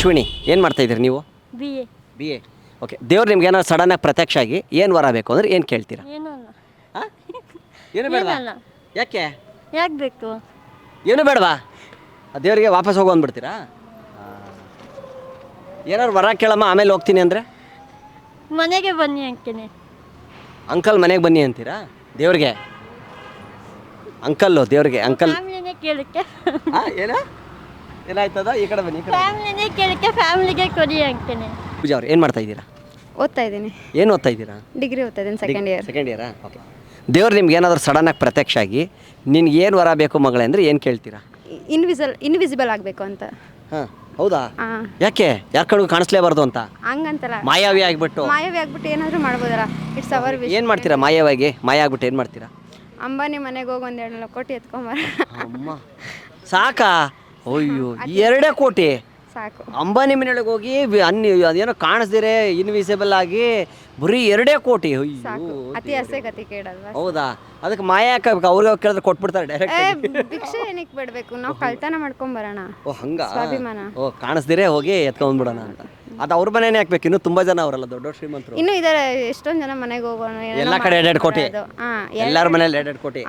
ಅಶ್ವಿನಿ, ಏನು ಮಾಡ್ತಾಯಿದ್ದೀರಿ ನೀವು? B A. B A. Okay, ದೇವ್ರು ನಿಮ್ಗೆ ಏನಾದ್ರು ಸಡನ್ನಾಗಿ ಪ್ರತ್ಯಕ್ಷ ಆಗಿ ಏನು ವರ ಬೇಕು ಅಂದರೆ ಏನು ಕೇಳ್ತೀರಾ? ಏನೂ ಅಲ್ಲ. ಹಾಂ, ಏನು ಬೇಡವಾ? ಏನಲ್ಲ. ಯಾಕೆ? ಯಾಕೆ ಬೇಕು? ಏನು ಬೇಡವಾ? ದೇವರಿಗೆ ವಾಪಸ್ ಹೋಗೋ ಅಂದ್ಬಿಡ್ತೀರಾ? ಏನಾದ್ರು ವರ ಕೇಳಮ್ಮ ಆಮೇಲೆ ಹೋಗ್ತೀನಿ ಅಂದರೆ? ಮನೆಗೆ ಬನ್ನಿ ಅಂತೀನಿ. ಅಂಕಲ್ ಮನೆಗೆ ಬನ್ನಿ ಅಂತೀರಾ ದೇವ್ರಿಗೆ? ಅಂಕಲ್ಲು ದೇವ್ರಿಗೆ ಅಂಕಲ್. ಫ್ಯಾಮಿಲಿನೇ ಕೇಳಕ್ಕೆ. ಏನಾಯ್ತದ? ಈ ಕಡೆ ಬನ್ನಿ, ಈ ಕಡೆ. ಫ್ಯಾಮಿಲಿನೇ ಕೇಳಕ್ಕೆ ಫ್ಯಾಮಿಲಿಗೆ ಕೊಡಿ ಅಂತೀನಿ. ಪೂಜಾ ಅವ್ರು ಏನು ಮಾಡ್ತಾ ಇದ್ದೀರಾ? ಓದ್ತಾ ಇದ್ದೀನಿ. ಏನು ಓದ್ತಾ ಇದ್ದೀರಾ? ಡಿಗ್ರಿ ಓದ್ತಾ ಇದ್ದೀನಿ, ಸೆಕೆಂಡ್ ಇಯರ್. ಸೆಕೆಂಡ್ ಇಯರಾ? ಓಕೆ. ದೇವ್ರು ನಿಮ್ಗೆ ಏನಾದರೂ ಸಡನ್ನಾಗಿ ಪ್ರತ್ಯಕ್ಷ ಆಗಿ ನಿನ್ಗೆ ಏನು ವರ ಬೇಕು ಮಗಳೇ ಅಂದರೆ ಏನು ಕೇಳ್ತೀರಾ? ಇನ್ವಿಸಿಬಲ್ ಆಗಬೇಕು ಅಂತ. ಹಾಂ, ಹೌದಾ? ಹಾಂ. ಯಾಕೆ? ಯಾರ ಕಡೆಗೂ ಕಾಣಿಸ್ಲೇಬಾರ್ದು ಅಂತ? ಹಂಗಂತಲ್ಲ, ಮಾಯಾವಿ ಆಗಿಬಿಟ್ಟು. ಮಾಯಾವಿ ಆಗ್ಬಿಟ್ಟು ಏನಾದರೂ ಮಾಡ್ಬೋದಲ್ಲ. It's hour wish. ಏನು ಮಾಡ್ತೀರಾ ಮಾಯಾವಾಗಿ? ಮಾಯ ಆಗ್ಬಿಟ್ಟು ಏನು ಮಾಡ್ತೀರಾ? ಅಂಬಾನಿ ಮನೆಗೆ ಹೋಗಿ ಒಂದು 2 ಕೋಟಿ ಎತ್ಕೊಂಬರ. ಅಮ್ಮ, ಸಾಕಾ? ಅಯ್ಯೋ, 2 ಕೋಟಿ? ಸಾಕು. ಅಂಬಾನಿ ಮನೆಯೊಳಗೆ ಹೋಗಿ ಅದೇನೋ ಕಾಣಿಸ್ದಿರೆ ಇನ್ವಿಸಿಬಲ್ ಆಗಿ ಬರೀ 2 ಕೋಟಿ? ಸಾಕು. ಅಯ್ಯೋ, ಅತಿ ಆಸೆ ಗತಿ ಕೇಳಲ್ವಾ? ಹೌದಾ? ಅದಕ್ಕೆ ಮಾಯ ಹಾಕಬೇಕು, ಅವ್ರಿಗೆ ಕೇಳಿದ್ರೆ ಕೊಟ್ಬಿಡ್ತಾರೆ ಡೈರೆಕ್ಟ್. ಭಿಕ್ಷೆ ಏನಕ್ಕೆ ಬಿಡಬೇಕು, ನಾವು ಕಳ್ತನ ಮಾಡ್ಕೊಂಬರೋಣ. ಓ ಹಂಗ? ಸ್ವಾಭಿಮಾನ. ಓ, ಕಾಣಿಸ್ದಿರೆ ಹೋಗಿ ಎತ್ಕೊಂಡ್ಬಿಡೋಣ ಅಂತ. ಅದು ಅವ್ರ ಮನೆನೇ ಹಾಕ್ಬೇಕು. ಇನ್ನೂ ತುಂಬ ಜನ ಅವರಲ್ಲ, ದೊಡ್ಡ ಶ್ರೀಮಂತರು. ಇನ್ನು ಇದಾರೆ ಎಷ್ಟೊಂದು ಜನ ಮನೆಗೆ ಹೋಗೋಣ. ಎಲ್ಲ ಕಡೆ 2 ಕೋಟಿ. ಹಾಂ, ಎಲ್ಲರ ಮನೇಲಿ 2 ಕೋಟಿ.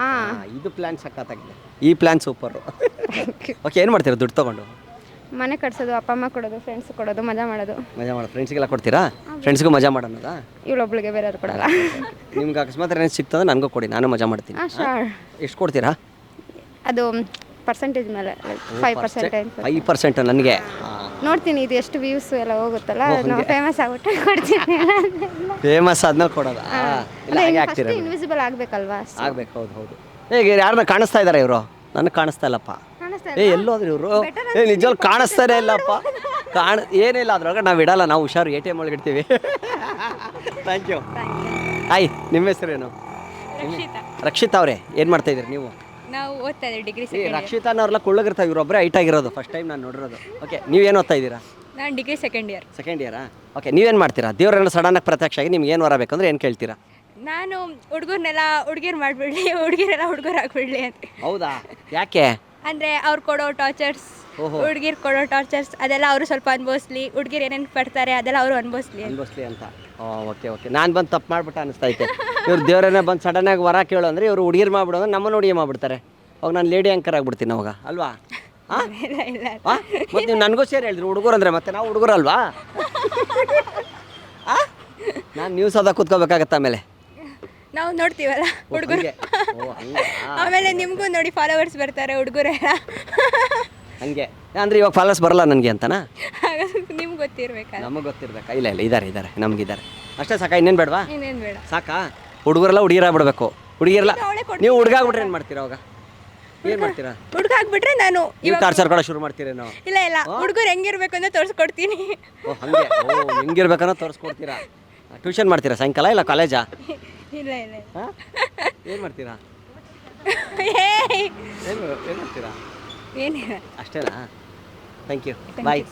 ಇದು ಪ್ಲಾನ್ ಸಕ್ಕತ್ತಾಗಿದೆ. ಈ ಪ್ಲಾನ್ ಸೂಪರು. ಓಕೆ, ಏನು ಮಾಡ್ತೀರಾ ದುಡ್ಡು ತೊಗೊಂಡು? ಮನೆ ಕಟ್ಸೋದು, ಅಪ್ಪ ಅಮ್ಮ ಕೊಡೋದು, ಫ್ರೆಂಡ್ಸ್ ಕೊಡೋದು, ಮಜಾ ಮಾಡೋದು. ಮಜಾ ಮಾಡೋದು. ಫ್ರೆಂಡ್ಸ್ಗೆಲ್ಲ ಕೊಡ್ತೀರಾ? ಫ್ರೆಂಡ್ಸ್ಗೂ ಮಜಾ ಮಾಡೋಣದಾ? ಇವಳೊಬ್ಳಿಗೆ ಬೇರೆಯವ್ರು ಕೊಡಲ್ಲ. ನಿಮ್ಗೆ ಅಕಸ್ಮಾತ್ ಏನು ಸಿಗ್ತದೆ ನನಗೂ ಕೊಡಿ, ನಾನು ಮಜಾ ಮಾಡ್ತೀನಿ. ಶೋರ್. ಎಷ್ಟು ಕೊಡ್ತೀರಾ? ಅದು ಪರ್ಸೆಂಟೇಜ್ ಮೇಲೆ 5%. 5% ನನಗೆ ನೋಡ್ತೀನಿ ಇದು ಎಷ್ಟು ವ್ಯೂಸ್ ಎಲ್ಲ ಹೋಗುತ್ತಲ್ಲ, ನಾವು ಫೇಮಸ್ ಆಗ್ಬಿಟ್ಟು ಕೊಡ್ತೀನಿ. ಫೇಮಸ್ ಆದ್ಮೇಲೆ ಕೊಡೋದಾ? ಇಲ್ಲ, ಹಾಗೆ ಆಗ್ತೀರಾ? ಇನ್ವಿಸಿಬಲ್ ಆಗಬೇಕಲ್ವಾ? ಆಗ್ಬೇಕು. ಹೌದು ಹೌದು. ಹೇಗೆ ಯಾರನ್ನ ಕಾಣಿಸ್ತಾ ಇದ್ದಾರೆ ಇವರು? ನನಗೆ ಕಾಣಿಸ್ತಾ ಇಲ್ಲಪ್ಪ. ಎಲ್ಲೋದ್ರಿ ಇವರು? ನಿಜವಾಗ್ಲೂ ಕಾಣಿಸ್ತಾನೆ ಇಲ್ಲಪ್ಪ. ಏನಿಲ್ಲ, ಅದ್ರೊಳಗೆ ನಾವು ಇಡಲ್ಲ, ನಾವು ಹುಷಾರು ATM ಒಳಗೆ ಇಡ್ತೀವಿ. Thank you. ಹಾಯ್, ನಿಮ್ಮ ಹೆಸರೇನು? ರಕ್ಷಿತಾ ಅವರೇ, ಏನು ಮಾಡ್ತಾ ಇದ್ದೀರಿ ನೀವು? ನಾವು ಓದ್ತಾ ಇದ್ದೀವಿ ಡಿಗ್ರಿ. ರಕ್ಷಿತಾನವ್ರೆಲ್ಲ ಕುಳ್ಳಗಿರ್ತಾವೆ, ಇವರೊಬ್ಬರೇ ಹೈಟ್ ಆಗಿರೋದು. ಫಸ್ಟ್ ಟೈಮ್ ನಾನು ನೋಡಿರೋದು. ಓಕೆ, ನೀವೇನು ಓದ್ತಾ ಇದ್ದೀರಾ? ನಾನು ಡಿಗ್ರಿ ಸೆಕೆಂಡ್ ಇಯರ್. ಸೆಕೆಂಡ್ ಇಯರಾ? ಓಕೆ, ನೀವೇನು ಮಾಡ್ತೀರಾ? ದೇವರನ್ನ ಸಡನ್ನಾಗಿ ಪ್ರತ್ಯಕ್ಷ ಆಗಿ ನಿಮ್ಗೆ ಏನು ವರ ಬೇಕಂದ್ರೆ ಏನು ಕೇಳ್ತೀರಾ? ನಾನು ಹುಡುಗರ್ನೆಲ್ಲ ಹುಡುಗಿರು ಮಾಡಿಬಿಡ್ಲಿ, ಹುಡುಗಿರೆಲ್ಲ ಹುಡುಗರು ಆಗ್ಬಿಡ್ಲಿ ಅಂತ. ಹೌದಾ? ಯಾಕೆ? ಅಂದರೆ ಅವ್ರು ಕೊಡೋ ಟಾರ್ಚರ್ಸ್, ಹುಡುಗಿರು ಕೊಡೋ ಟಾರ್ಚರ್ಸ್ ಅದೆಲ್ಲ ಅವರು ಸ್ವಲ್ಪ ಅನುಭವಿಸ್ಲಿ, ಹುಡುಗಿರು ಏನೇನು ಪಡ್ತಾರೆ ಅದೆಲ್ಲ ಅವರು ಅನುಭವಿಸ್ಲಿ ಅಂತ. ಓಕೆ ಓಕೆ, ನಾನು ಬಂದು ತಪ್ಪು ಮಾಡ್ಬಿಟ್ಟು ಅನಿಸ್ತೈತೆ. ಇವ್ರು ದೇವರನ್ನ ಬಂದು ಸಡನ್ನಾಗಿ ವರ ಕೇಳು ಅಂದರೆ ಇವರು ಹುಡುಗಿರು ಮಾಡ್ಬಿಡೋ ಅಂದ್ರೆ ನಮ್ಮನ್ನು ಹುಡುಗಿ ಮಾಡ್ಬಿಡ್ತಾರೆ. ಅವಾಗ ನಾನು ಲೇಡಿ ಆ್ಯಂಕರ್ ಆಗ್ಬಿಡ್ತೀನಿ ಅವಾಗ, ಅಲ್ವಾ? ಮತ್ತು ನೀವು ನನಗೂ ಸೇರಿ ಹೇಳಿದ್ರಿ ಹುಡುಗರು ಅಂದರೆ, ಮತ್ತೆ ನಾವು ಹುಡುಗರಲ್ವಾ? ನಾನು ನ್ಯೂಸ್ ಅದಾಗ ಕೂತ್ಕೋಬೇಕಾಗತ್ತೆ ಆಮೇಲೆ. ನಾವು ನೋಡ್ತೀವಲ್ಲ ಹುಡುಗರು, ಆಮೇಲೆ ನಿಮಗೂ ನೋಡಿ ಫಾಲೋವರ್ಸ್ ಬರ್ತಾರೆ ಹುಡುಗರೆಲ್ಲ. ಹಂಗೆ ಅಂದರೆ ಇವಾಗ ಫಾಲೋವರ್ಸ್ ಬರಲ್ಲ ನನಗೆ ಅಂತನಾ? ನಿಮ್ಗೆ ಗೊತ್ತಿರ್ಬೇಕಲ್ಲ. ನಮಗೆ ಗೊತ್ತಿರ್ಬೇಕಾ? ಇಲ್ಲ ಇಲ್ಲ, ಇದ್ದಾರೆ ನಮಗಿದ್ದಾರೆ. ಅಷ್ಟೇ ಸಾಕಾ? ಇನ್ನೇನು ಬೇಡವಾ? ಇನ್ನೇನು ಬೇಡ. ಸಾಕಾ? ಹುಡುಗರೆಲ್ಲ ಹುಡುಗಿರಾಗ್ಬಿಡ್ಬೇಕು. ಹುಡುಗಿರಲ್ಲ ನೀವು ಹುಡುಗಾಗ್ಬಿಟ್ರೆ ಏನು ಮಾಡ್ತೀರಾ ಅವಾಗ? ಏನು ಮಾಡ್ತೀರಾ? ಹುಡುಗ ಆಗ್ಬಿಟ್ರೆ ನಾನು ನೀವು ಟಾರ್ಚರ್ ಕೊಡೋ ಶುರು ಮಾಡ್ತೀರೇನೋ? ಇಲ್ಲ ಇಲ್ಲ, ಹುಡುಗರು ಹೆಂಗಿರ್ಬೇಕು ಅಂತ ತೋರಿಸ್ಕೊಡ್ತೀನಿ. ಓ ಹಂಗೆ? ಓ, ಹೆಂಗಿರ್ಬೇಕನ್ನೋ ತೋರಿಸ್ಕೊಡ್ತೀರಾ? ಟ್ಯೂಷನ್ ಮಾಡ್ತೀರಾ ಸಾಯಂಕಾಲ, ಇಲ್ಲ ಕಾಲೇಜಾ? ಇಲ್ಲ ಇಲ್ಲ. ಏನು ಮಾಡ್ತೀರಾ? ಏನು ಮಾಡ್ತೀರಾ? ಏನಿಲ್ಲ, ಅಷ್ಟೇನಾ? ಥ್ಯಾಂಕ್ ಯು, ಬಾಯ್.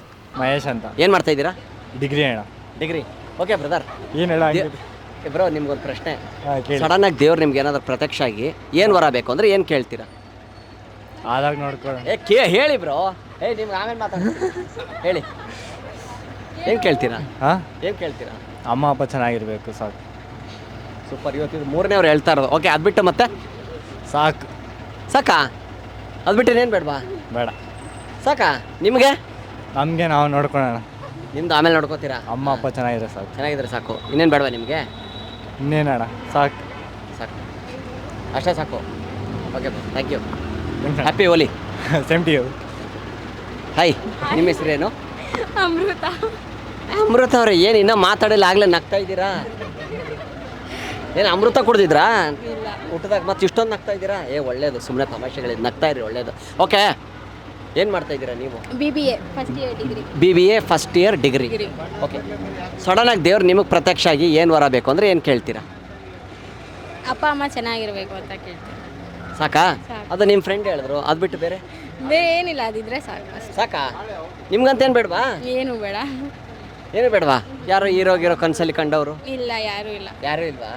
ಮಹೇಶ್ ಅಂತ. ಏನು ಮಾಡ್ತಾ ಇದ್ದೀರಾ? ಡಿಗ್ರಿ ಅಣ್ಣ. ಡಿಗ್ರಿ. ಓಕೆ ಬ್ರದರ್, ಏನು ಹೇಳ ಬ್ರೋ, ನಿಮ್ಗೊಂದು ಪ್ರಶ್ನೆ. ಕೇಳಿ. ಸಡನ್ನಾಗಿ ದೇವ್ರು ನಿಮ್ಗೆ ಏನಾದರೂ ಪ್ರತ್ಯಕ್ಷ ಆಗಿ ಏನು ವರ ಬೇಕು ಅಂದರೆ ಏನು ಕೇಳ್ತೀರಾ? ಆದಾಗ ನೋಡ್ಕೊಳ್ಳೋಣ. ಹೇಳಿ ಬ್ರೋ. ನಿಮ್ಗೆ ಆಮೇಲೆ ಮಾತಾಡ್ತೀನಿ, ಹೇಳಿ. ಏನು ಕೇಳ್ತೀರಾ? ಹಾಂ, ಏನು ಕೇಳ್ತೀರಾ? ಅಮ್ಮ ಅಪ್ಪ ಚೆನ್ನಾಗಿರ್ಬೇಕು, ಸಾಕು. ಸೂಪರ್. ಇವತ್ತು 3ನೇವ್ರು ಹೇಳ್ತಾ ಇರೋದು. ಓಕೆ, ಅದು ಬಿಟ್ಟು ಮತ್ತೆ ಸಾಕು. ಸಾಕಾ? ಅದು ಬಿಟ್ಟು ಇನ್ನೇನು ಬೇಡವಾ? ಬೇಡ. ಸಾಕಾ ನಿಮಗೆ? ನಮಗೆ ನಾವು ನೋಡ್ಕೊಳ್ಳೋಣ. ನಿಮ್ದು ಆಮೇಲೆ ನೋಡ್ಕೋತೀರಾ? ಅಮ್ಮ ಅಪ್ಪ ಚೆನ್ನಾಗಿದ್ರೆ ಸಾಕು. ಚೆನ್ನಾಗಿದ್ರೆ ಸಾಕು. ಇನ್ನೇನು ಬೇಡವಾ ನಿಮಗೆ? ಇನ್ನೇನಣ್ಣ, ಸಾಕು. ಸಾಕು, ಅಷ್ಟೇ ಸಾಕು. Okay, thank you. Happy Holi. Same to you. Hi, ನಿಮ್ಮ ಹೆಸರೇನು? ಅಮೃತ. ಅಮೃತ ಅವರೇ, ಏನು ಇನ್ನೂ ಮಾತಾಡಿಲ್ಲ, ಆಗಲೇ ನಗ್ತಾ ಇದ್ದೀರಾ? ಏನು ಅಮೃತ ಕುಡ್ದಿದ್ರಾ ಊಟದಾಗ? ಮತ್ತೆ ಇಷ್ಟೊಂದು ನಗ್ತಾ ಇದ್ದೀರಾ? ಒಳ್ಳೇದು, ಸುಮ್ಮನೆ ತಮಾಷೆಗಳಿದ್ದು ನಗ್ತಾ ಇರಿ, ಒಳ್ಳೇದು. ಓಕೆ, ಏನು ಮಾಡ್ತಾ ಇದ್ದೀರಾ ನೀವು? BBA first year degree. BBA first year degree. Okay, ಸಡನ್ನಾಗಿ ದೇವ್ರು ನಿಮಗೆ ಪ್ರತ್ಯಕ್ಷ ಆಗಿ ಏನು ವರ ಬೇಕು ಅಂದರೆ ಏನು ಕೇಳ್ತೀರಾ? ಅಪ್ಪ ಅಮ್ಮ ಚೆನ್ನಾಗಿರ್ಬೇಕು ಅಂತ ಕೇಳ್ತೀನಿ. ಸಾಕಾ? ಅದು ನಿಮ್ಮ ಫ್ರೆಂಡ್ ಹೇಳಿದ್ರು, ಅದು ಬಿಟ್ಟು ಬೇರೆ ಏನಿಲ್ಲ, ಅದಿದ್ರೆ ಸಾಕು. ಸಾಕಾ? ನಿಮ್ಗಂತೇನು ಬೇಡವಾ? ಏನು ಬೇಡ. ಏನು ಬೇಡವಾ? ಯಾರೋ ಹೀರೋಗಿರೋ ಕನಸಲ್ಲಿ ಕಂಡವರು? ಇಲ್ಲ, ಯಾರೂ ಇಲ್ಲ. ಯಾರೂ ಇಲ್ವಾ?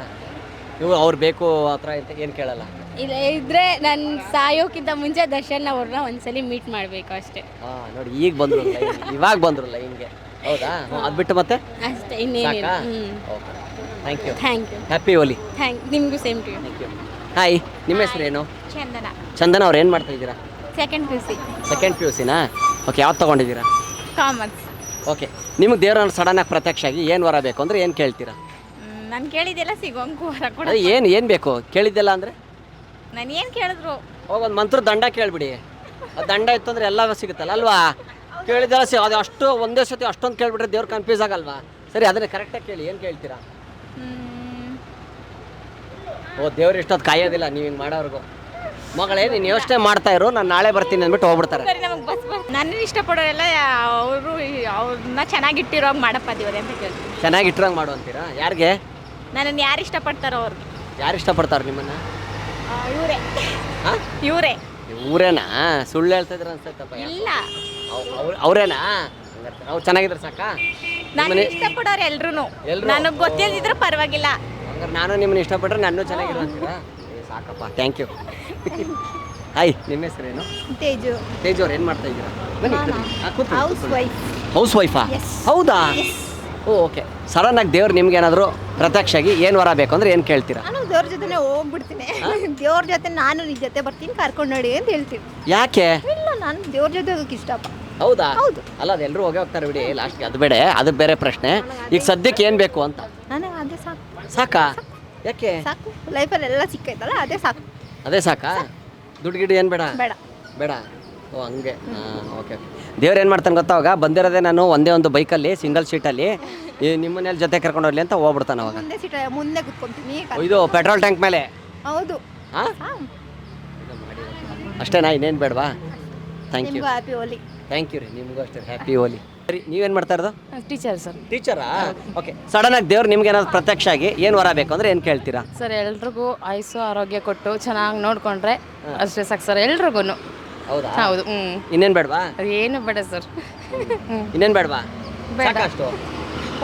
ನೀವು ಅವ್ರು ಬೇಕು ಆ ಥರ ಅಂತ ಏನು ಕೇಳಲ್ಲ? ಇಲ್ಲ ಇದ್ರೆ ನಾನು ಸಾಯೋಕ್ಕಿಂತ ಮುಂಚೆ ದರ್ಶನ್ ಅವ್ರನ್ನ ಒಂದ್ಸಲಿ ಮೀಟ್ ಮಾಡಬೇಕು ಅಷ್ಟೇ. ಹಾಂ ನೋಡಿ ಈಗ ಬಂದ್ರಲ್ಲ ಇವಾಗ ಬಂದ್ರಲ್ಲ ಹಿಂಗೆ ಹೌದಾ ಅದು ಬಿಟ್ಟು ಮತ್ತೆ ಅಷ್ಟೇ ಇನ್ನೇನಿಲ್ಲ. Okay thank you thank you. Happy Holi. ನಿಮಗೂ same to you. Thank you. Hi ನಿಮ್ಮ ಹೆಸರೇನು? ಚಂದನ. ಚಂದನ ಅವ್ರು ಏನು ಮಾಡ್ತಾ ಇದ್ದೀರಾ? Second P U C. Second P U ಸಿನಾ? ಓಕೆ ಯಾವ್ದು ತೊಗೊಂಡಿದ್ದೀರಾ? ಕಾಮರ್ಸ್. ಓಕೆ ನಿಮಗೆ ದೇವ್ರನ್ನ ಸಡನ್ನಾಗಿ ಪ್ರತ್ಯಕ್ಷ ಆಗಿ ಏನು ವರ ಬೇಕು ಅಂದರೆ ಏನು ಕೇಳ್ತೀರಾ? ನಾನು ಕೇಳಿದ್ದೆಲ್ಲ ಸಿಗೋಂಗೂ ಹೊರ ಕೂಡ. ಅದೇ ಏನು ಬೇಕು ಕೇಳಿದ್ದೆಲ್ಲ ಅಂದರೆ ನಾನು ಏನು ಕೇಳಿದ್ರು ಹೋಗೊಂದು ಮಂತ್ರ ದಂಡ ಕೇಳಿಬಿಡಿ. ಅದು ದಂಡ ಇತ್ತು ಅಂದರೆ ಎಲ್ಲ ಸಿಗುತ್ತಲ್ಲ ಅಲ್ವಾ? ಕೇಳಿದ್ದೆಲ್ಲ ಅದು ಅಷ್ಟು ಒಂದೇ ಸತಿ ಅಷ್ಟೊಂದು ಕೇಳಿಬಿಟ್ರೆ ದೇವ್ರು ಕನ್ಫ್ಯೂಸ್ ಆಗಲ್ವಾ? ಸರಿ ಅದನ್ನೇ ಕರೆಕ್ಟಾಗಿ ಕೇಳಿ ಏನು ಕೇಳ್ತೀರಾ? ಓ ದೇವ್ರು ಇಷ್ಟೊತ್ತು ಕಾಯೋದಿಲ್ಲ ನೀವು ಹಿಂಗೆ ಮಾಡೋರ್ಗು. ಮಗಳೇ ನೀನು ಯೋಚನೆ ಮಾಡ್ತಾ ಇರು, ನಾನು ನಾಳೆ ಬರ್ತೀನಿ ಅಂದ್ಬಿಟ್ಟು ಹೋಗ್ಬಿಡ್ತಾರೆ. ನಮಗೆ ಬಸ್ ನನ್ನ ಇಷ್ಟಪಡೋರೆಲ್ಲ ಅವರು ಅವ್ರನ್ನ ಚೆನ್ನಾಗಿಟ್ಟಿರೋ ಮಾಡಪ್ಪ ದೇವ್ರೆ ಅಂತ ಕೇಳ್ತೀನಿ. ಚೆನ್ನಾಗಿ ಇಟ್ಟಿರಂಗೆ ಮಾಡು ಅಂತೀರಾ? ಯಾರಿಗೆ? ನನ್ನನ್ನು ಯಾರು ಇಷ್ಟಪಡ್ತಾರೋ ಅವ್ರಿಗೆ. ಯಾರು ಇಷ್ಟಪಡ್ತಾರೆ ನಿಮ್ಮನ್ನು? ಇವರೇ. ಹಾಂ ಇವರೇ. ಊರೇನಾ? ಸುಳ್ಳು ಹೇಳ್ತಾ ಇದ್ರೆ ಅನ್ಸತ್ತಪ್ಪ. ಇಲ್ಲ ಅವರೇನಾ? ಅವ್ರು ಚೆನ್ನಾಗಿದ್ರೆ ಸಾಕಾ? ನನ್ನ ಇಷ್ಟಪಡೋರು ಎಲ್ರು. ನನಗೆ ಗೊತ್ತಿಲ್ದಿದ್ರೆ ಪರವಾಗಿಲ್ಲ. ಹಂಗಾರೆ ನಾನು ನಿಮ್ಮನ್ನ ಇಷ್ಟಪಟ್ರೆ ನನ್ನೂ ಚೆನ್ನಾಗಿರೋ ಅಂತೀರಾ? ಸಾಕಪ್ಪ ಥ್ಯಾಂಕ್ ಯು. ಹಾಯ್ ನಿಮ್ಮ ಹೆಸರೇನು? ತೇಜು. ತೇಜ್ ಅವ್ರು ಏನು ಮಾಡ್ತಾ ಇದ್ದೀರಾ? House wife. ಹೌಸ್ ವೈಫಾ? ಹೌದಾ? ಓ ಓಕೆ. ಸಡನ್ನಾಗಿ ದೇವ್ರು ನಿಮ್ಗೆ ಏನಾದರೂ ಪ್ರತ್ಯಕ್ಷ ಆಗಿ ಏನು ವರ ಬೇಕು ಅಂದರೆ ಏನು ಕೇಳ್ತೀರಾ? ನಾನು ದೇವ್ರ ಜೊತೆನೇ ಹೋಗ್ಬಿಡ್ತೀನಿ. ದೇವ್ರ ಜೊತೆ ನಾನು ನಿನ್ನ ಜೊತೆ ಬರ್ತೀನಿ ಕರ್ಕೊಂಡು ನೋಡಿ ಅಂತ ಹೇಳ್ತೀನಿ. ಯಾಕೆ? ಇಲ್ಲ ನಾನು ದೇವ್ರ ಜೊತೆ ಹೋಗಕ್ಕೆ ಇಷ್ಟಪ್ಪ. ಹೌದಾ? ಹೌದು. ಅಲ್ಲ ಅದು ಎಲ್ಲರೂ ಹೋಗೇ ಹೋಗ್ತಾರೆ ಬಿಡಿ ಲಾಸ್ಟ್ಗೆ, ಅದು ಬೇಡ, ಅದು ಬೇರೆ ಪ್ರಶ್ನೆ. ಈಗ ಸದ್ಯಕ್ಕೆ ಏನು ಬೇಕು ಅಂತ? ನನಗೆ ಅದೇ ಸಾಕು. ಸಾಕಾ? ಯಾಕೆ? ಸಾಕು ಲೈಫಲ್ಲಿ ಎಲ್ಲ ಸಿಕ್ಕೈತಲ್ಲ ಅದೇ ಸಾಕು. ಅದೇ ಸಾಕಾ? ದುಡ್ಡು ಗಿಡ್ಡು ಏನು ಬೇಡ? ಬೇಡ ಬೇಡ. ಓ ಹಂಗೆ. ಹಾಂ ಓಕೆ ಓಕೆ. ದೇವ್ರು ಏನು ಮಾಡ್ತಾನೆ ಗೊತ್ತಾ? ಅವಾಗ ಬಂದಿರೋದೇ ನಾನು ಒಂದೇ ಒಂದು ಬೈಕಲ್ಲಿ ಸಿಂಗಲ್ ಸೀಟಲ್ಲಿ ನಿಮ್ಮನ್ನೆಲ್ಲ ಜೊತೆ ಕರ್ಕೊಂಡು ಹೋಗ್ಲಿ ಅಂತ ಹೋಗ್ಬಿಡ್ತಾನೆ ಅವಾಗ. ಮುಂದೆ ಸೀಟ ಮುಂದೆ ಕುತ್ಕೊಂತೀನಿ. ಇದು ಪೆಟ್ರೋಲ್ ಟ್ಯಾಂಕ್ ಮೇಲೆ. ಹೌದು. ಹಾಂ ಅಷ್ಟೇನಾ? ಇನ್ನೇನು ಬೇಡವಾ? Thank you. ನಿಮಗೂ ಹ್ಯಾಪಿ ಹೋಲಿ. ಥ್ಯಾಂಕ್ ಯು ರೀ. ನಿಮಗೂ ಅಷ್ಟೇ ಹ್ಯಾಪಿ ಹೋಲಿ. ಸರಿ ನೀವೇನು ಮಾಡ್ತಾ ಇರೋದು? Teacher sir. ಟೀಚರಾ? ಓಕೆ. ಸಡನ್ನಾಗಿ ದೇವ್ರು ನಿಮ್ಗೆ ಏನಾದ್ರು ಪ್ರತ್ಯಕ್ಷ ಆಗಿ ಏನು ವರ ಬೇಕು ಅಂದರೆ ಏನು ಕೇಳ್ತೀರಾ? ಸರ್ ಎಲ್ರಿಗೂ ಆಯುಸ್ಸು ಆರೋಗ್ಯ ಕೊಟ್ಟು ಚೆನ್ನಾಗಿ ನೋಡ್ಕೊಂಡ್ರೆ ಅಷ್ಟೇ ಸಾಕು ಸರ್ ಎಲ್ರಿಗೂ. ಹೌದಾ? ಹೌದು. ಇನ್ನೇನು ಬೇಡವಾ? ಏನು ಬೇಡ ಸರ್. ಇನ್ನೇನು ಬೇಡವಾ? ಬೇಡ. ಅಷ್ಟು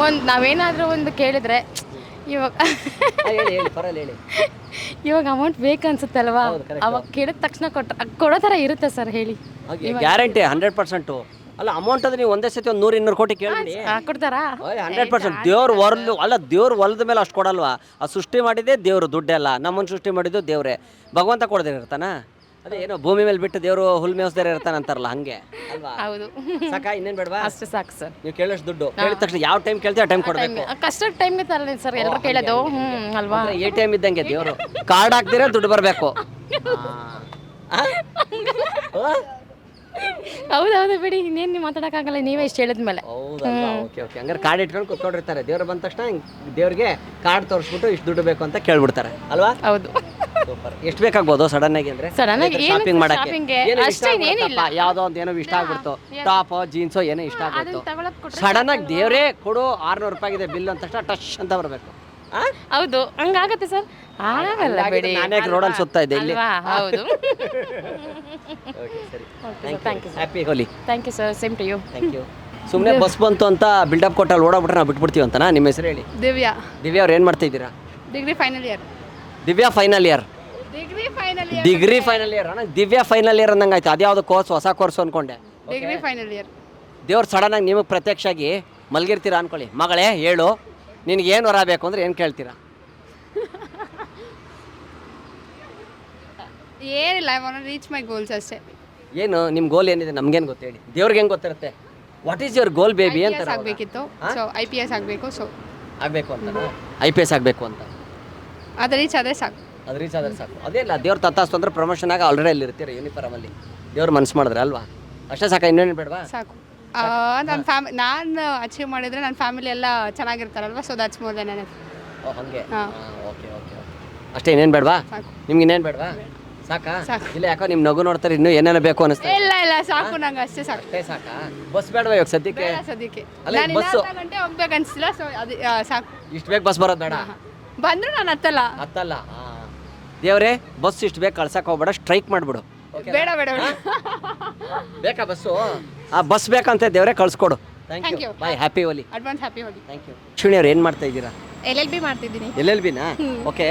ಒಂದು ನಾವೇನಾದರೂ ಒಂದು ಕೇಳಿದ್ರೆ ಇವಾಗ ಹೇಳಿ ಹೇಳಿ ಪರವಾಗಿಲ್ಲ ಹೇಳಿ. ಇವಾಗ ಅಮೌಂಟ್ ಬೇಕನ್ಸುತ್ತಲ್ವಾ? ಹೌದು, correct. ಅವಾಗ ಕೇಳಿದ ತಕ್ಷಣ ಕೊಡೋ ಥರ ಇರುತ್ತೆ ಸರ್ ಹೇಳಿ. ಗ್ಯಾರಂಟಿ 100%. ಅಲ್ಲ ಅಮೌಂಟ್ ಅಂದ್ರೆ ನೀವು ಒಂದೇ ಸತಿ ಒಂದು 100-200 ಕೋಟಿ ಕೇಳಿ ಕೊಡ್ತಾರಾ? 100%. ದೇವ್ರು ಹೊರಲು ಅಲ್ಲ, ದೇವ್ರು ಹೊಲದ ಮೇಲೆ ಅಷ್ಟು ಕೊಡಲ್ವಾ? ಅದು ಸೃಷ್ಟಿ ಮಾಡಿದ್ದೆ ದೇವ್ರು, ದುಡ್ಡೆಲ್ಲ ನಮ್ಮನ್ನು ಸೃಷ್ಟಿ ಮಾಡಿದ್ದು ದೇವ್ರೆ. ಭಗವಂತ ಕೊಡದೇ ಇರ್ತಾನ? ಅದೇ ಏನೋ ಭೂಮಿ ಮೇಲೆ ಬಿಟ್ಟು ದೇವರು ಹುಲ್ ಮೇವಸ್ದೇ ಇರ್ತಾನೆ ಅಂತಾರಲ್ಲ ಹಂಗೆ ಅಲ್ವಾ? ಹೌದು. ಸಾಕಾ? ಇನ್ನೇನು ಬೇಡವಾ? ಅಷ್ಟೇ ಸಾಕು ಸರ್. ನೀವು ಕೇಳೋಷ್ಟು ದುಡ್ಡು ಕೇಳಿದ ತಕ್ಷಣ ಯಾವ ಟೈಮ್ ಕೇಳ್ತೀವಿ ಆ ಟೈಮ್ ಕೊಡಬೇಕು. ಕಷ್ಟದ ಟೈಮ್ಗೆ ತರಲಿ ಸರ್ ಎಲ್ಲರೂ ಕೇಳೋದು. ಅಲ್ವಾ? ATM ಇದ್ದಂಗೆ ದೇವರು. ಕಾರ್ಡ್ ಹಾಕ್ದಿರ ದುಡ್ಡು ಬರಬೇಕು. ಹೌದೌದು ಬಿಡಿ, ಇನ್ನೇನು ನೀವು ಮಾತಾಡೋಕ್ಕಾಗಲ್ಲ, ನೀವೇ ಇಷ್ಟು ಹೇಳಿದ್ಮೇಲೆ. ಹೌದಲ್ವಾ? Okay okay. ಹಂಗಾರೆ ಕಾರ್ಡ್ ಇಟ್ಕೊಂಡು ಕೂತ್ಕೊಂಡಿರ್ತಾರೆ. ದೇವ್ರು ಬಂದ ತಕ್ಷಣ ದೇವ್ರಿಗೆ ಕಾರ್ಡ್ ತೋರಿಸ್ಬಿಟ್ಟು ಇಷ್ಟು ದುಡ್ಡು ಬೇಕು ಅಂತ ಕೇಳ್ಬಿಡ್ತಾರೆ ಅಲ್ವಾ? ಹೌದು. ಸೂಪರ್. ಎಷ್ಟು ಬೇಕಾಗ್ಬೋದು ಸಡನ್ ಆಗಿ ಅಂದ್ರೆ? Sudden ಆಗಿ ಏನು ಶಾಪಿಂಗ್ ಮಾಡಕ್ಕೆ shopping ಗೆ ಏನೋ ಇಷ್ಟ ಅಷ್ಟೇ ಏನಿಲ್ಲ. ಆಗ್ಬಿಡುತ್ತಪ್ಪ, ಯಾವುದೋ ಒಂದು ಏನೋ ಇಷ್ಟ ಆಗ್ಬಿಡ್ತು, ಟಾಪೋ ಜೀನ್ಸೋ ಏನೋ ಇಷ್ಟ ಆಗ್ಬಿಡ್ತು, ಅದನ್ನ ತಗೊಳಕ್ ಕೊಟ್ರೆ ಸಡನ್ ಆಗಿ ದೇವ್ರೇ ಕೊಡು 600 ರೂಪಾಯಿ ಇದೆ ಬಿಲ್ ಅಂತ ತಕ್ಷಣ ಟಚ್ ಅಂತ ಬರಬೇಕು. ಹೌದು ಹಂಗಾಗತ್ತೆ ಸರ್. ಆಗಲ್ಲ ಬಿಡಿ. ನಾನೇ ರೋಡಲ್ಲಿ ಸುತ್ತಾ ಇದ್ದೆ ಇಲ್ಲಿ. ಅಲ್ವಾ? ಹೌದು. Thank you. Happy Holi. Thank you sir, same to you. Thank you. ಸುಮ್ಮನೆ ಬಸ್ ಬಂತು ಅಂತ ಬಿಲ್ಡಪ್ ಕೊಟ್ಟಲ್ಲಿ ಓಡಾಬಿಟ್ರೆ ನಾವು ಬಿಟ್ಬಿಡ್ತೀವಿ ಅಂತನಾ? ನಿಮ್ಮ ಹೆಸರು ಹೇಳಿ. ದಿವ್ಯಾ. ದಿವ್ಯಾ ಅವ್ರು ಏನು ಮಾಡ್ತಾ ಇದ್ದೀರಾ? Degree final year. Divya final year. Degree final year ಅಣ್ಣ. ದಿವ್ಯಾ ಫೈನಲ್ ಇಯರ್ ಅಂದಂಗೆ ಆಯ್ತು. ಅದ್ಯಾವುದು ಕೋರ್ಸ್? ಹೊಸ ಕೋರ್ಸ್ ಅನ್ಕೊಂಡೆ. Degree final year. ದೇವ್ರು ಸಡನ್ ಆಗಿ ನಿಮಗೆ ಪ್ರತ್ಯಕ್ಷ ಆಗಿ ಮಲಗಿರ್ತೀರಾ ಅನ್ಕೊಳ್ಳಿ, ಮಗಳೇ ಹೇಳು ನಿನಗೆ ಏನು ವರ ಬೇಕು ಅಂದರೆ ಏನು ಕೇಳ್ತೀರಾ? ಏನಿಲ್ಲ, I want to reach my goals ಅಷ್ಟೇ. ಏನು ನಿಮ್ಮ ಗೋಲ್ ಏನಿದೆ? ನಮ್ಗೇನು ಗೊತ್ತು ಹೇಳಿ. ದೇವ್ರಿಗೆ ಹೆಂಗೆ ಗೊತ್ತಿರುತ್ತೆ? What is your goal baby ಅಂತ? ಆಗಬೇಕಿತ್ತು. ಸೊ IPS ಆಗಬೇಕು. ಸೊ ಆಗಬೇಕು ಅಂತ IPS ಆಗಬೇಕು ಅಂತ. ಅದು ರೀಚ್ ಆದರೆ ಸಾಕು. ಅದು ರೀಚ್ ಆದರೆ ಸಾಕು. ಅದೇ ಇಲ್ಲ, ದೇವ್ರ ತತ್ತಾಸ್ತು ಅಂದರೆ ಪ್ರಮೋಷನ್ ಆಗಿ ಆಲ್ರೆಡಿ ಅಲ್ಲಿ ಇರ್ತೀರ ಯೂನಿಫಾರ್ಮಲ್ಲಿ. ದೇವ್ರು ಮನ್ಸು ಮಾಡಿದ್ರೆ ಅಲ್ವಾ? ಅಷ್ಟೇ ಸಾಕು, ಇನ್ನೇನು ಬೇಡವಾ? ಸಾಕು. ನಾನು ಅಚೀವ್ ಮಾಡಿದರೆ ನನ್ನ ಫ್ಯಾಮಿಲಿ ಎಲ್ಲ ಚೆನ್ನಾಗಿರ್ತಾರಲ್ವ. So that's more than enough. ಓ ಹಾಗೆ. ಹಾಂ. Okay okay okay. ಅಷ್ಟೇ, ಇನ್ನೇನು ಬೇಡವಾ? ಸಾಕು. ನಿಮ್ಗೆ ಇನ್ನೇನು ಬೇಡವಾ? ಸಾಕಾ? ಸಾಕು. ಇಲ್ಲ ಯಾಕೋ ನಿಮ್ಮ ನಗು ನೋಡ್ತಾರೆ ಇನ್ನೂ ಏನೇನೋ ಬೇಕು ಅನಿಸ್ತಾ? ಇಲ್ಲ ಸಾಕು, ನಂಗೆ ಅಷ್ಟೇ ಸಾಕು. ಅಷ್ಟೇ ಸಾಕಾ? ಬಸ್ ಬೇಡವಾ ಇವಾಗ ಸದ್ಯಕ್ಕೆ? ಬೇಡ ಸದ್ಯಕ್ಕೆ. ಅಲ್ಲ, ನಾನು ಬಸ್ಸು ಅರ್ಧ ಗಂಟೆ ಹೋಗ್ಬೇಕು ಅನಿಸ್ತಿಲ್ಲ. ಸೊ ಅದು ಸಾಕು. ಇಷ್ಟು ಬೇಗ ಬಸ್ ಬರೋದು ಬೇಡ. ಬಂದರೂ ನಾನು ಹತ್ತಲ್ಲ. ಹತ್ತಲ್ಲ. ದೇವ್ರೇ ಬಸ್ ಇಷ್ಟು ಬೇಗ ಕಳ್ಸಕ್ಕೆ ಹೋಗ್ಬೇಡ, ಸ್ಟ್ರೈಕ್ ಮಾಡಿಬಿಡು. ಬೇಡ ಬೇಡ ಬೇಡ. ಬೇಕಾ ಬಸ್ಸು? ಬಸ್ ಬೇಕಂತ ದೇವ್ರೇ ಕಳ್ಸ್ಕೊಡು. Thank Thank you. you. Bye. Happy Holi. Advance happy Holi. Thank you. Ashwini ಅವ್ರು ಏನು ಮಾಡ್ತಾ ಇದ್ದೀರಾ? LLB ಮಾಡ್ತಿದ್ದೀನಿ. LLB ನಾ? ಓಕೆ.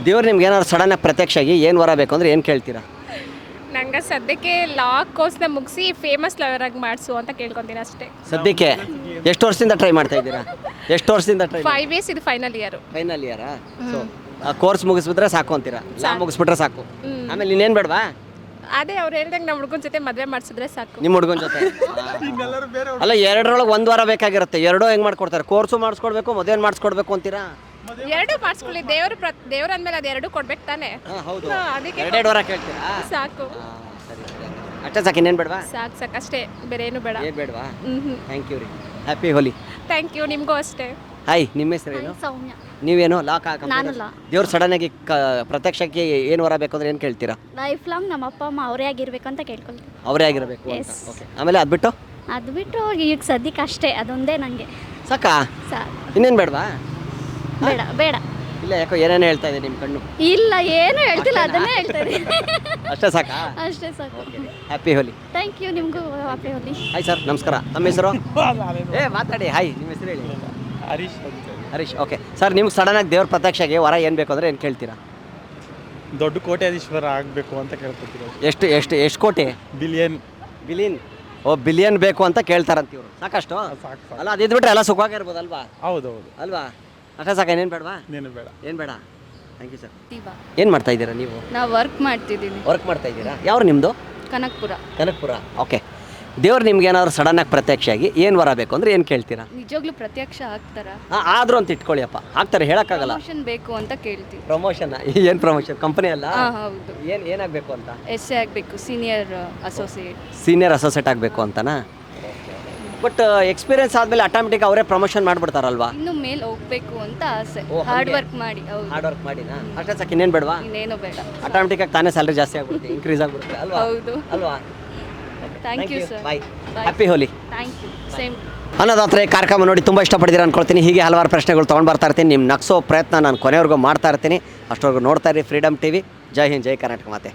ದೇವ್ರು ನಿಮ್ಗೆ ಏನಾದ್ರು ಸಡನ್ನಾಗಿ ಪ್ರತ್ಯಕ್ಷ ಆಗಿ ಏನು ವರ ಬೇಕು ಅಂದರೆ ಏನು ಕೇಳ್ತೀರಾ? ನಂಗೆ ಸದ್ಯಕ್ಕೆ ಲಾ ಕೋರ್ಸ್ನ ಮುಗಿಸಿ ಫೇಮಸ್ ಲಾಯರ್ ಆಗಿ ಮಾಡಿಸು ಅಂತ ಕೇಳ್ಕೊತೀನಿ ಅಷ್ಟೇ. ಸದ್ಯಕ್ಕೆ ಎಷ್ಟು ವರ್ಷದಿಂದ ಟ್ರೈ ಮಾಡ್ತಾ ಇದ್ದೀರಾ? ಎಷ್ಟು ವರ್ಷದಿಂದ ಟ್ರೈ 5 years ಇದು ಫೈನಲ್ ಇಯರ್. ಫೈನಲ್ ಇಯರಾ? ಸೊ ಆ ಕೋರ್ಸ್ ಮುಗಿಸ್ಬಿಟ್ರೆ ಸಾಕು ಅಂತೀರಾ? ಲಾ ಮುಗಿಸ್ಬಿಟ್ರೆ ಸಾಕು, ಆಮೇಲೆ ಇನ್ನೇನು ಬೇಡವಾ? ಅದೇ ಅವ್ರು ಹೇಳ್ದಂಗೆ ನಮ್ಮ ಹುಡುಗನ ಜೊತೆ ಮದುವೆ ಮಾಡಿಸಿದ್ರೆ ಸಾಕು. ನಿಮ್ಮ ಹುಡುಗನ ಜೊತೆ ಅಲ್ಲ, ಎರಡರೊಳಗೆ ಒಂದು ವಾರ ಬೇಕಾಗಿರುತ್ತೆ. ಎರಡೂ ಹೆಂಗೆ ಮಾಡ್ಕೊಡ್ತಾರೆ? ಕೋರ್ಸು ಮಾಡಿಸ್ಕೊಡ್ಬೇಕು, ಮದುವೆ ಮಾಡಿಸ್ಕೊಡ್ಬೇಕು ಅಂತೀರಾ? ಎರಡು ಮಾಡಿಸ್ಕೊಳ್ಳಿ, ದೇವ್ರ ಅಂದಮೇಲೆ ಅದು ಎರಡು ಕೊಡ್ಬೇಕು ತಾನೆ. ಹೌದು, ಅದಕ್ಕೆ ಎರಡೆರಡು ವಾರ ಕೇಳ್ತೀರಾ? ಸಾಕು ಸರಿ ಸರಿ, ಅಷ್ಟೇ ಸಾಕು, ಇನ್ನೇನು ಬೇಡವಾ? ಸಾಕು ಅಷ್ಟೇ, ಬೇರೆ ಏನು ಬೇಡ. ಏನು ಬೇಡವಾ? ಥ್ಯಾಂಕ್ ಯು ರೀ, ಹ್ಯಾಪಿ ಹೋಲಿ. ಥ್ಯಾಂಕ್ ಯು, ನಿಮಗೂ ಅಷ್ಟೇ. ಹಾಯ್, ನಿಮ್ಮ ಹೆಸರೇನು? ಸೌಮ್ಯ. ನೀವೇನು ಲಾ ನಾನು ಲಾ. ದೇವ್ರು ಸಡನ್ನಾಗಿ ಪ್ರತ್ಯಕ್ಷಕ್ಕೆ ಏನು ವರ ಬೇಕು ಅಂದ್ರೆ ಏನು ಕೇಳ್ತೀರಾ? ಲೈಫ್ ಲಾಂಗ್ ನಮ್ಮ ಅಪ್ಪ ಅಮ್ಮ ಅವರೇ ಆಗಿರ್ಬೇಕು ಅಂತ ಕೇಳ್ಕೊಳ್ತೀನಿ. ಅವರೇ ಆಗಿರಬೇಕು ಅಂತ. Yes. ಓಕೆ, ಆಮೇಲೆ ಅದು ಅದು ಬಿಟ್ಟು ಈಗ ಸದ್ಯಕ್ಕೆ ಅಷ್ಟೇ, ಅದೊಂದೇ ನನಗೆ ಸಾಕಾ? ಸಾಕು. ಇನ್ನೇನು ಬೇಡವಾ? ಬೇಡ ಬೇಡ. ಇಲ್ಲ, ಯಾಕೋ ಏನೇನು ಹೇಳ್ತಾ ಇದೆ ನಿಮ್ಮ ಕಣ್ಣು. ಇಲ್ಲ, ಏನು ಹೇಳ್ತಿಲ್ಲ, ಅದನ್ನೇ ಹೇಳ್ತಾ ಇದ್ದೀನಿ. ಅಷ್ಟೇ ಸಾಕಾ? ಅಷ್ಟೇ ಸಾಕು. ಹ್ಯಾಪಿ ಹೋಲಿ. ಥ್ಯಾಂಕ್ ಯು, ನಿಮಗೂ ಹ್ಯಾಪಿ ಹೋಲಿ. ಹಾಯ್ ಸರ್, ನಮಸ್ಕಾರ. ನಮ್ಮ ಹೆಸರು? ಮಾತಾಡಿ. ಹಾಯ್, ನಿಮ್ಮ ಹೆಸರು ಹೇಳಿ. ಹರೀಶ್ ಹರೀಶ್. ಓಕೆ ಸರ್, ನಿಮ್ಗೆ ಸಡನ್ನಾಗಿ ದೇವ್ರ ಪ್ರತ್ಯಕ್ಷಗೆ ವರ ಏನು ಬೇಕು ಅಂದರೆ ಏನು ಕೇಳ್ತೀರಾ? ದೊಡ್ಡ ಕೋಟ್ಯಾಧೀಶ್ವರ ಆಗಬೇಕು ಅಂತ ಕೇಳ್ಕೊತೀರ. ಎಷ್ಟು ಕೋಟಿ? ಬಿಲಿಯನ್. ಬಿಲಿಯನ್ ಬೇಕು ಅಂತ ಕೇಳ್ತಾರಂತ ಇವರು. ಸಾಕಷ್ಟು ಸಾಕು. ಅಲ್ಲ, ಅದು ಇದ್ಬಿಟ್ರೆ ಎಲ್ಲ ಸುಖವಾಗಿರ್ಬೋದಲ್ವಾ? ಹೌದೌದು, ಅಲ್ವಾ? ಅಷ್ಟೇ ಸಾಕ, ಇನ್ನೇನು ಬೇಡವಾ? ಇನ್ನೇನು ಬೇಡ. ಏನು ಬೇಡ. Thank you sir. ಏನು ಮಾಡ್ತಾ ಇದ್ದೀರಾ ನೀವು? ನಾವು ವರ್ಕ್ ಮಾಡ್ತಿದ್ದೀನಿ. ವರ್ಕ್ ಮಾಡ್ತಾ ಇದ್ದೀರಾ? ಯಾವ್ರು ನಿಮ್ಮದು? ಕನಕಪುರ. ಕನಕಪುರ. ಓಕೆ, ದೇವ್ರು ನಿಮ್ಗೆ ಏನಾದ್ರು ಸಡನ್ನಾಗಿ ಪ್ರತ್ಯಕ್ಷ ಆಗಿ ಏನು ವರ ಬೇಕು ಅಂದರೆ ಏನು ಕೇಳ್ತೀರಾ? ನಿಜವಾಗ್ಲೂ ಪ್ರತ್ಯಕ್ಷ ಆಗ್ತಾರ? ಆದರೂ ಅಂತ ಇಟ್ಕೊಳ್ಳಿಯಪ್ಪ, ಆಗ್ತಾರೆ, ಹೇಳೋಕ್ಕಾಗಲ್ಲ. ಪ್ರಮೋಷನ್ ಬೇಕು ಅಂತ ಕೇಳ್ತೀವಿ. ಪ್ರಮೋಷನ್? ಏನು ಪ್ರಮೋಷನ್? ಕಂಪನಿ ಅಲ್ಲ? ಹೌದು. ಏನಾಗಬೇಕು ಅಂತ? ಎಸ್ಸೆ ಆಗಬೇಕು, ಸೀನಿಯರ್ ಅಸೋಸಿಯೇಟ್. ಸೀನಿಯರ್ ಅಸೋಸಿಯೇಟ್ ಆಗಬೇಕು ಅಂತನಾ? ಬಟ್ ಎಕ್ಸ್ಪೀರಿಯನ್ಸ್ ಆದಮೇಲೆ ಆಟೋಮೆಟಿಕ್ ಅವರೇ ಪ್ರಮೋಷನ್ ಮಾಡಿಬಿಡ್ತಾರಲ್ವಾ? ಇನ್ನು ಮೇಲೆ ಹೋಗ್ಬೇಕು ಅಂತ ಆಸೆ. ಓ, ಹಾಗೆ. ಹಾರ್ಡ್ ವರ್ಕ್ ಮಾಡಿ. ಹೌದು. ಹಾರ್ಡ್ ವರ್ಕ್ ಮಾಡಿನಾ? ಅಷ್ಟೇ ಸಾಕು, ಇನ್ನೇನು ಬೇಡವಾ? ಇನ್ನೇನು ಬೇಡ. ಆಟೋಮೆಟಿಕ್ ಆಗಿ ತಾನೇ ಸ್ಯಾಲ್ರಿ ಜಾಸ್ತಿ ಆಗ್ಬಿಡುತ್ತೆ, ಇನ್ಕ್ರೀಸ್ ಆಗ್ಬಿಡುತ್ತೆ ಅಲ್ವಾ? ಹೌದು. ಅಲ್ವಾ? Thank you sir. Bye, happy Holi. Thank you. Same. ಅನ್ನೋದಾದ್ರೆ ಕಾರ್ಯಕ್ರಮ ನೋಡಿ ತುಂಬ ಇಷ್ಟಪಡ್ತೀರಾ ಅನ್ಕೊಳ್ತೀನಿ. ಹೀಗೆ ಹಲವಾರು ಪ್ರಶ್ನೆಗಳು ತೊಗೊಂಡು ಬರ್ತಾ ಇರ್ತೀನಿ. ನಿಮ್ಮ ನಗ್ಸೋ ಪ್ರಯತ್ನ ನಾನು ಕೊನೆವರೆಗೂ ಮಾಡ್ತಾ ಇರ್ತೀನಿ. ಅಷ್ಟವರೆಗೂ ನೋಡ್ತಾ ಇರಿ ಫ್ರೀಡಮ್ ಟಿವಿ. ಜೈ ಹಿಂದ್, ಜೈ ಕರ್ನಾಟಕ ಮಾತೆ.